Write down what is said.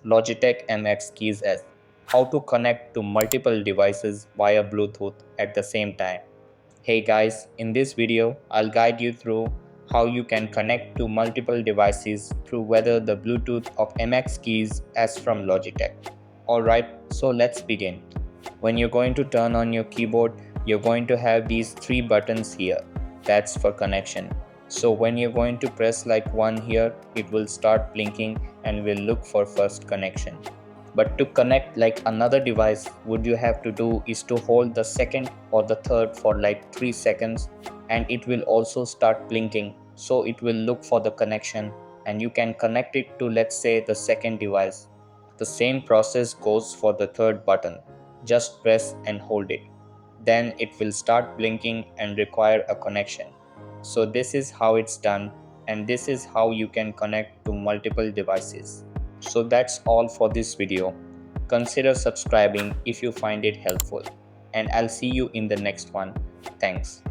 Logitech MX Keys S. How to connect to multiple devices via Bluetooth at the same time. Hey guys, in this video, I'll guide you through how you can connect to multiple devices through whether the Bluetooth of MX Keys S from Logitech. Alright, so let's begin. When you're going to turn on your keyboard, you're going to have these three buttons here. That's for connection. So when you're going to press like one here, it will start blinking and will look for first connection. But to connect like another device, what you have to do is to hold the second or the third for like 3 seconds and it will also start blinking. So it will look for the connection and you can connect it to, let's say, the second device. The same process goes for the third button. Just press and hold it. Then it will start blinking and require a connection. So this is how it's done, and this is how you can connect to multiple devices. So that's all for this video. Consider subscribing if you find it helpful, and I'll see you in the next one. Thanks.